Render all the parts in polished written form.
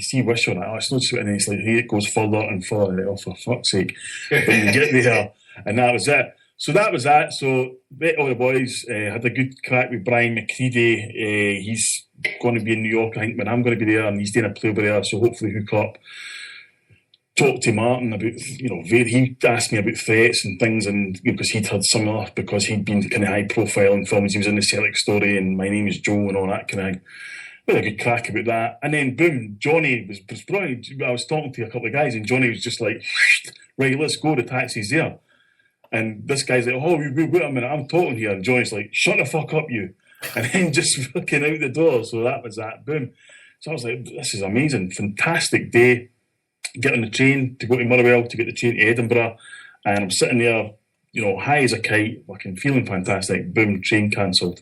see Wisher, it's not sweet, and it's like, hey, it goes further and further, and, oh, for fuck's sake. But you get there, and that was it. So that was that. So met all the boys, had a good crack with Brian McCready. He's going to be in New York, I think, when I'm going to be there, and he's doing a play over there, so hopefully hook up. Talk to Martin about, he asked me about threats and things, and because he'd had similar, because he'd been kind of high profile in films. He was in the Celtic Story and My Name is Joe and all that kind of. We had a good crack about that, and then boom, Johnny was brilliant. I was talking to a couple of guys, and Johnny was just like, right, let's go. The taxi's there, and this guy's like, oh, wait a minute, I'm talking here, and Johnny's like, shut the fuck up, you, and then just fucking out the door. So that was that. Boom. So I was like, this is amazing, fantastic day. Get on the train to go to Motherwell to get the train to Edinburgh, and I'm sitting there, high as a kite, fucking feeling fantastic. Boom, train cancelled.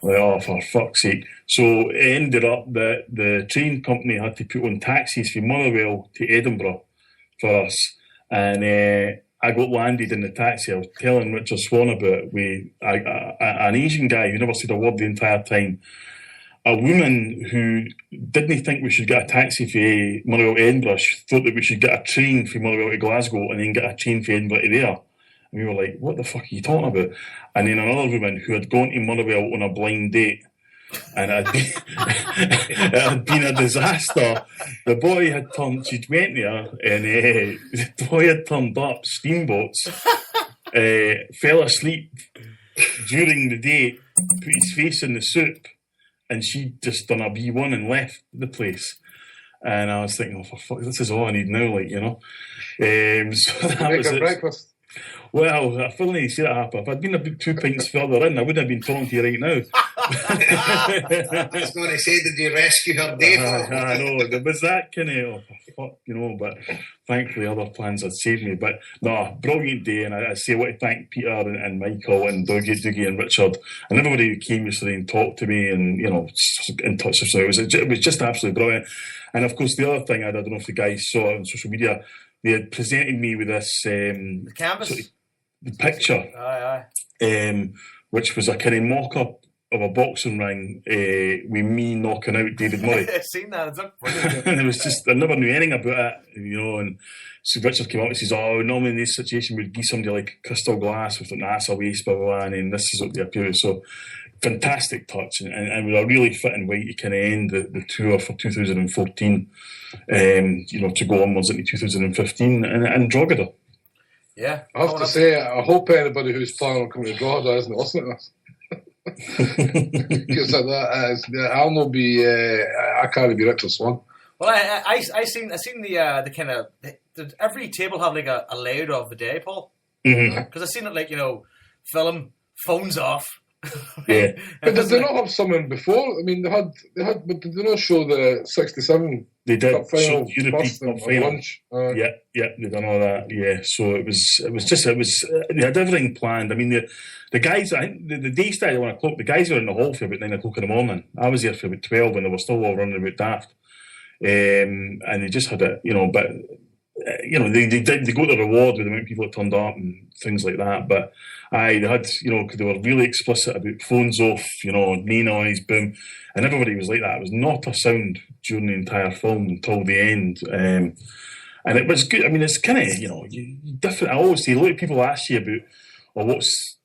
Like, oh, for fuck's sake. So it ended up that the train company had to put on taxis from Motherwell to Edinburgh for us, and I got landed in the taxi. I was telling Richard Swan about it with an Asian guy who never said a word the entire time. A woman who didn't think we should get a taxi for Motherwell to Edinburgh. She thought that we should get a train from Motherwell to Glasgow and then get a train from Edinburgh to there. And we were like, what the fuck are you talking about? And then another woman who had gone to Motherwell on a blind date, and it had been a disaster. The boy had turned, she went there, and the boy had turned up steamboats, fell asleep during the date, put his face in the soup, and she'd just done a B1 and left the place. And I was thinking, oh, for fuck, this is all I need now, So that was it. Breakfast. Well, I finally see that happen. If I'd been about 2 pints further in, I wouldn't have been talking to you right now. I was going to say, did you rescue her day? I know, there was that kind of, but thankfully other plans had saved me. But no, brilliant day, and I say I want to thank Peter and Michael and Dougie and Richard and everybody who came yesterday and talked to me and, in touch with us. It was just absolutely brilliant. And of course, the other thing, I don't know if the guys saw it on social media, they had presented me with this the canvas, the picture, which was a kind of mock-up of a boxing ring with me knocking out David Murray. I've seen that. It's and it was just, I never knew anything about it, and so Richard came up and says, oh, normally in this situation we'd give somebody like Crystal Glass with an ass a waist, blah, blah, blah, and then this is what they appear with. So fantastic touch, and with a really fitting way to kind of end the tour for 2014, to go onwards into 2015 and Drogheda. Yeah. I have to say, I hope anybody who's planning on coming to Drogheda isn't listening to this. Because I'll not be, I can't be Richard Swan. Well, I seen the kind of, did every table have like a layout of the day, Paul? Because I seen it film, phones off. Yeah. But did they not have someone before? I mean, they had, but did they not show the 67? They did. Cup final, so European Cup final. Lunch. Yeah, they done all that. Yeah, so it was they had everything planned. I mean, the guys, I think the day started at 1 o'clock. The guys were in the hall for about 9 o'clock in the morning. I was there for about 12, and they were still all running about daft. And they just had it, but they got the reward with the amount of people that turned up and things like that. But they had, because they were really explicit about phones off, no noise, boom, and everybody was like that. It was not a sound during the entire film until the end, and it was good. I mean, it's kind of different. I always say, a lot of people ask you about,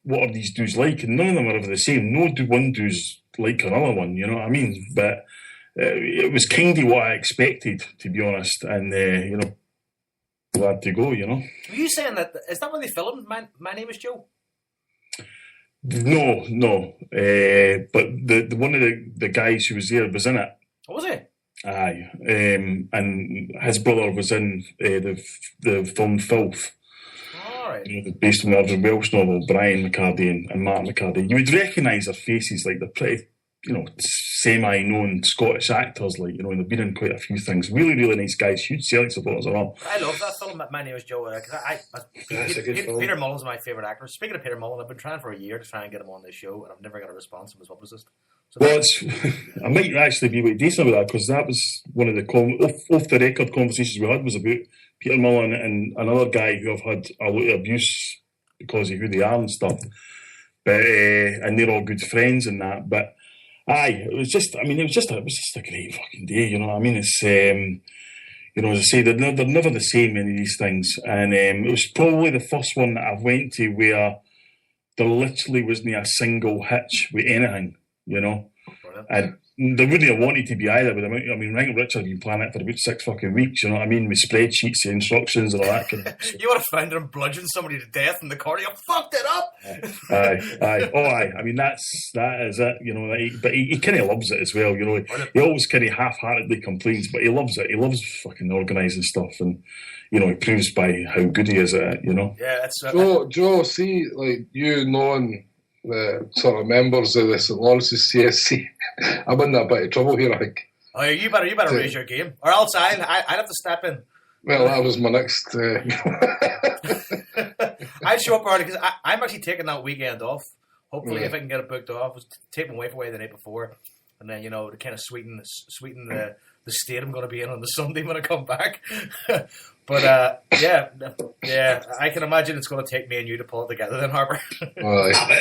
what are these dudes like, and none of them are ever the same. No one dude's like another one, you know what I mean? But it was kind of what I expected, to be honest, and glad to go, Were you saying that, is that when they filmed My Name is Joe? No. But the one of the guys who was there was in it. Oh, was he? Aye. And his brother was in the film Filth. All right. Based on the Irving Welsh novel, Brian McCarty and Martin McCarty. You would recognise their faces, like they're pretty, semi-known Scottish actors, and they've been in quite a few things. Really, really nice guys, huge Celtic supporters as well. I love that film, My Name is Joe. That's a good film. Peter Mullen's my favourite actor. Speaking of Peter Mullen, I've been trying for a year to try and get him on this show, and I've never got a response from his publicist. So I might actually be quite decent about that, because that was one of the off the record conversations we had, was about Peter Mullen and another guy who have had a lot of abuse because of who they are and stuff. But and they're all good friends and that. But Aye, it was just a great fucking day, you know what I mean? It's, you know, as I say, they're never the same, any of these things. And it was probably the first one that I went to where there literally wasn't a single hitch with anything, you know? And they wouldn't have wanted to be either. But I mean, Rank Richard had been planning it for about 6 fucking weeks, you know what I mean? With spreadsheets, the instructions, and all that kind of stuff. You would have found him bludgeoning somebody to death in the corner. You fucked it up. Aye. Oh, aye. I mean, that is it, you know. But he kind of loves it as well, you know. He always kind of half-heartedly complains, but he loves it. He loves fucking organising stuff, and you know, he proves by how good he is at it, you know. Yeah, that's Joe, see, like you knowing the sort of members of the St. Lawrence's CSC, I'm in a bit of trouble here, I think. Oh, you better raise your game, or else I'd have to step in. Well, that was my next. I'd show up early because I'm actually taking that weekend off. Hopefully, if I can get it booked off, I was taking my wife away the night before, and then, you know, to kind of sweeten the state I'm going to be in on the Sunday when I come back. But yeah, I can imagine it's going to take me and you to pull it together then, Harper. But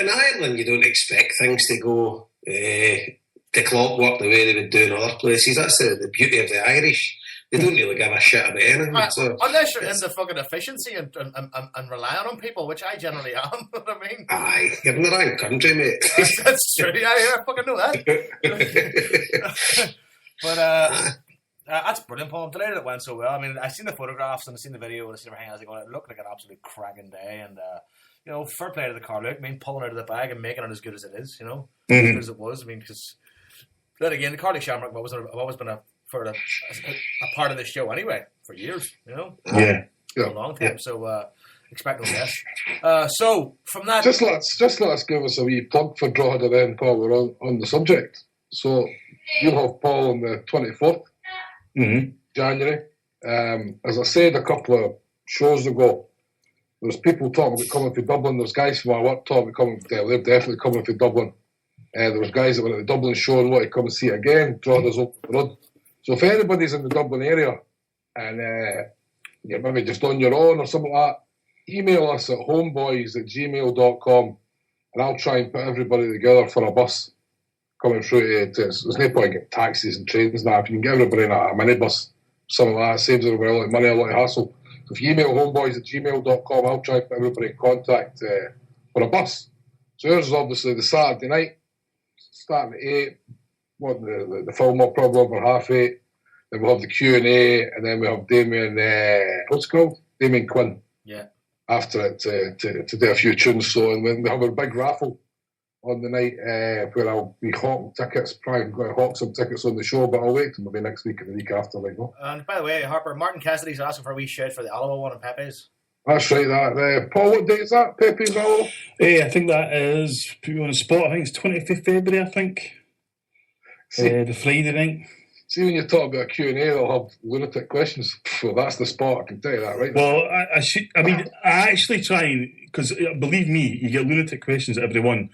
in Ireland, you don't expect things to go the clockwork the way they would do in other places. That's the beauty of the Irish. They don't really give a shit about anything. Unless you're into fucking efficiency and relying on people, which I generally am. You know what I mean? Aye, you're in the wrong country, mate. That's true. I fucking know that. But that's brilliant, Paul. I'm delighted it went so well. I mean, I've seen the photographs and I've seen the video and I've seen everything. I was like, it looked like an absolute cracking day. And, you know, fair play to the car look. I mean, pulling out of the bag and making it as good as it is, you know, as good as it was. I mean, because then again, the Carly Shamrock I've always been a part of this show anyway for years, you know. Yeah. For a long time. So expect no less. So from that, just let's give us a wee plug for Drogheda then, Paul. We're on the subject. So you'll have Paul on the 24th January. As I said a couple of shows ago, there's people talking about coming to Dublin. There's guys from our work talking about coming. They're definitely coming to Dublin. There was guys that were at the Dublin show and want to come and see it again. Drogheda's open the road. So if anybody's in the Dublin area and you're maybe just on your own or something like that, email us at homeboys@gmail.com and I'll try and put everybody together for a bus coming through to there's no point getting taxis and trains now. If you can get everybody in a minibus, something like that, saves everybody a lot of money, a lot of hassle. So if you email homeboys@gmail.com, I'll try and put everybody in contact for a bus. So here's obviously the Saturday night, starting at 8. What the film will probably over 8:30. Then we'll have the Q&A, and then we have Damien. What's it called? Damien Quinn. Yeah. After it to do a few tunes. So and we have a big raffle on the night where I'll be hawking tickets. Probably going to hawk some tickets on the show, but I'll wait till maybe next week and the week after. Like, no? And by the way, Harper, Martin Cassidy's asking for a wee shout for the Alamo one and Pepe's. That's right. That Paul, what date is that? Pepe's Alamo? I think that is put you on the spot. I think it's 25th February. I think. The Friday night. See, when you talk about a Q&A, they'll have lunatic questions. Well, that's the spot, I can tell you that, right? Well, I actually try and, because believe me, you get lunatic questions at every one.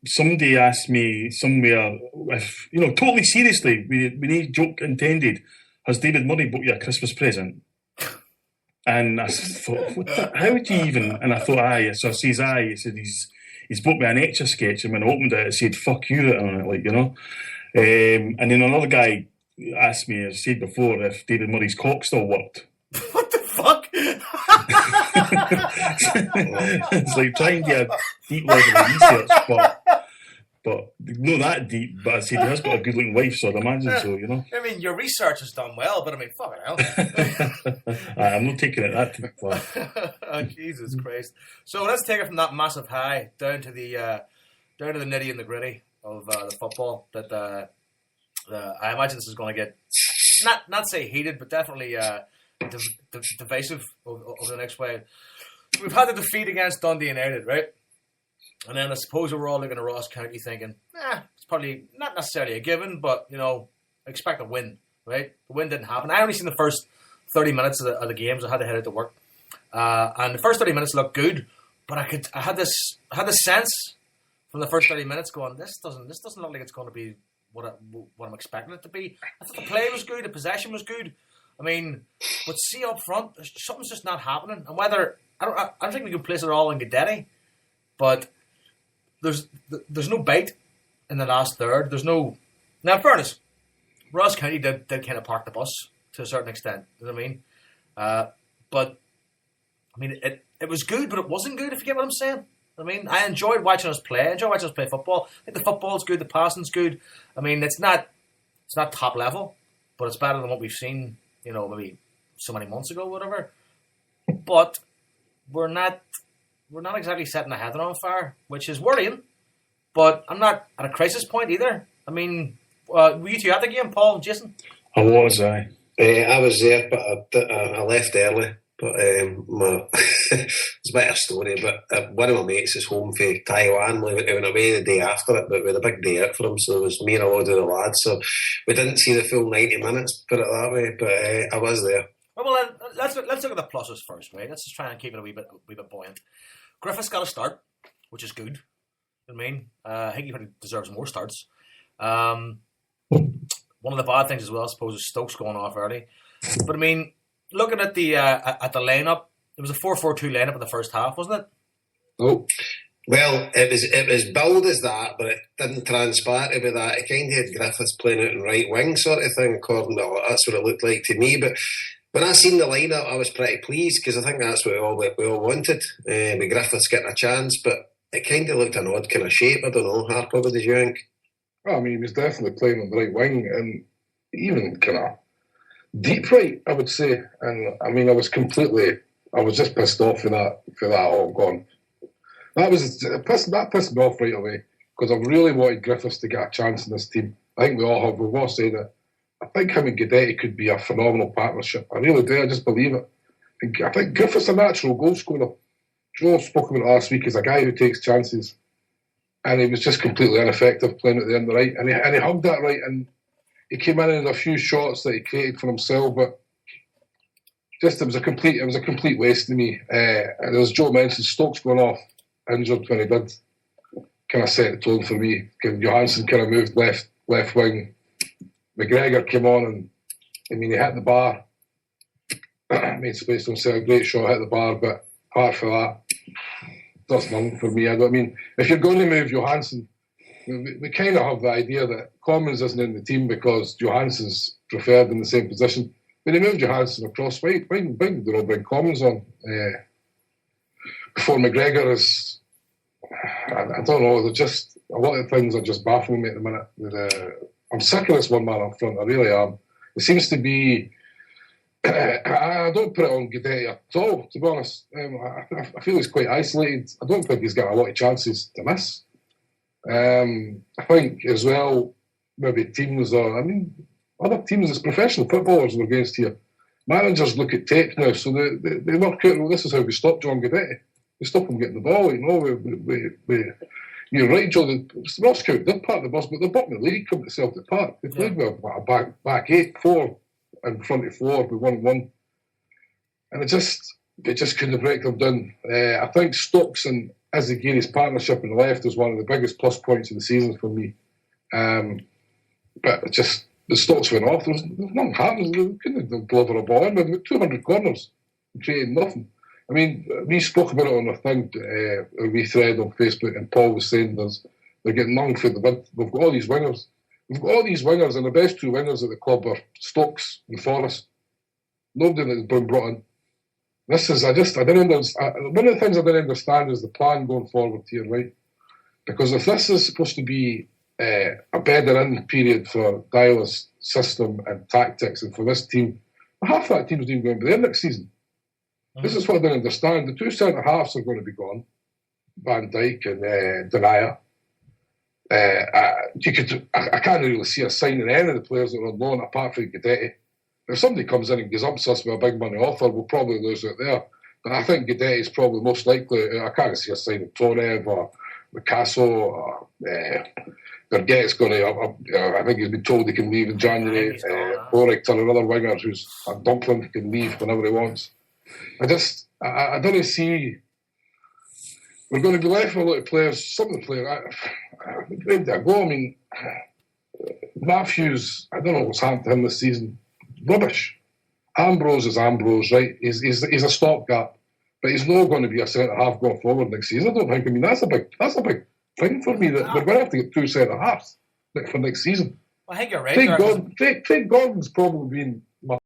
Somebody asked me somewhere, if, you know, totally seriously, with no joke intended, has David Murray bought you a Christmas present? And I thought, how would you even? And I thought, aye. So I says, aye. He said, he's bought me an Etch a Sketch, and when I opened it, it said, fuck you on it, like, you know. And then another guy asked me, as I said before, if David Murray's cock still worked. What the fuck? It's like trying to get a deep level of research, but not that deep. But I said, he has got a good looking wife, so I'd imagine so, you know. I mean, your research has done well, but I mean, fuck it hell. I'm not taking it that too far. Oh, Jesus Christ. So let's take it from that massive high down to the nitty and the gritty of the football. That I imagine this is going to get not say heated, but definitely divisive over the next way. We've had the defeat against Dundee United, right? And then I suppose we're all looking at Ross County thinking, it's probably not necessarily a given, but, you know, expect a win, right? The win didn't happen. I only seen the first 30 minutes of the games. I had to head out to work. And the first 30 minutes looked good, but I had this sense from the first 30 minutes going, this doesn't look like it's going to be what I'm expecting it to be. I thought the play was good, the possession was good. I mean, but see up front, something's just not happening. And whether I don't think we can place it all on Guidetti, but there's no bite in the last third. There's no... Now, in fairness, Ross County did kind of park the bus to a certain extent. You know what I mean? But, I mean, it was good, but it wasn't good, if you get what I'm saying. I mean, I enjoyed watching us play. I enjoyed watching us play football. I think the football's good, the passing's good. I mean, it's not top level, but it's better than what we've seen, maybe so many months ago, whatever. But we're not exactly setting the heather on fire, which is worrying. But I'm not at a crisis point either. I mean, were you two at the game, Paul and Jason? I was, aye. I was there, but I left early. But it's a bit of a story. But one of my mates is home for Taiwan. We went away the day after it, but we had a big day out for him. So it was me and a load of the lads. So we didn't see the full 90 minutes, put it that way. But I was there. Well, let's look at the pluses first, right? Let's just try and keep it a wee bit buoyant. Griffiths got a start, which is good. You know what I mean, I think he probably deserves more starts. One of the bad things as well, I suppose, is Stokes going off early. But I mean, looking at the lineup, it was a 4-4-2 lineup in the first half, wasn't it? Oh, well, it was billed as that, but it didn't transpire to be that. It kind of had Griffiths playing out in right wing, sort of thing. According to that's what it looked like to me. But when I seen the lineup, I was pretty pleased because I think that's what we all wanted. With Griffiths getting a chance, but it kind of looked an odd kind of shape. I don't know, Harper, what did you think? Well, I mean, he was definitely playing on the right wing and even kind of deep right, I would say. And I mean, I was just pissed off for that all gone. That pissed me off right away because I really wanted Griffiths to get a chance in this team. I think we've all said it. I think him and Guidetti could be a phenomenal partnership. I really do. I just believe it. I think Griffiths a natural goal scorer. Joe spoke about it last week as a guy who takes chances, and he was just completely ineffective playing at the end of the right. And he hugged that right, and he came in and a few shots that he created for himself, but just it was a complete waste to me. And as Joe mentioned, Stokes going off injured when he did kind of set the tone for me. Johansson kind of moved left wing. McGregor came on and I mean he hit the bar, made space for himself. Great shot, hit the bar, but apart from that, that's nothing for me. I mean, if you're going to move Johansson, we kind of have the idea that Commons isn't in the team because Johansson's preferred in the same position. When they moved Johansson across, why did they not bring Commons on before McGregor is? I don't know. They're just a lot of things are just baffling me at the minute. I'm sick of this one man up front. I really am. It seems to be. I don't put it on Guidetti at all, to be honest. I feel he's quite isolated. I don't think he's got a lot of chances to miss. I think as well, maybe teams are. I mean, other teams, it's professional footballers we're against here. Managers look at tape now, so they work out. Well, this is how we stop John Guidetti. We stop him getting the ball. You're right, Joe. Ross County did park the bus, but the bottom of the league come to Celtic Park. They played with a back 8-4 in front of 4 with 1-1, and it just couldn't break them down. I think Stokes and Izagiri's partnership on the left is one of the biggest plus points of the season for me. But it just the Stokes went off. There's nothing happened. They couldn't deliver a ball in. They had 200 corners and created nothing. I mean, we spoke about it on our thing, a wee thread on Facebook, and Paul was saying they're getting none for the bid. We've got all these wingers. We've got all these wingers, and the best two wingers at the club are Stokes and Forrest. Nobody that's been brought in. This is, I didn't understand. One of the things I didn't understand is the plan going forward here, right? Because if this is supposed to be a better in period for Dyer's system and tactics, and for this team, half that team's even going to be there next season. This is what I didn't understand. The two centre halves are going to be gone, Van Dijk and Denier. I can't really see us signing any of the players that are on loan apart from Guidetti. If somebody comes in and gazumps us with a big money offer, we'll probably lose it there. But I think Guidetti is probably most likely. I can't see us signing Tonev or Picasso or Berget's going to. I think he's been told he can leave in January. Boric, another winger who's a dumpling, can leave whenever he wants. I don't see. We're going to be left with a lot of players. Some of the players, where did I go? I mean, Matthews. I don't know what's happened to him this season. Rubbish. Ambrose is Ambrose, right? He's a stopgap, but he's not going to be a centre half going forward next season. I don't think. I mean, that's a big thing for me that we're going to have to get 2 centre halves for next season. I think you're right. Craig Gordon's probably been my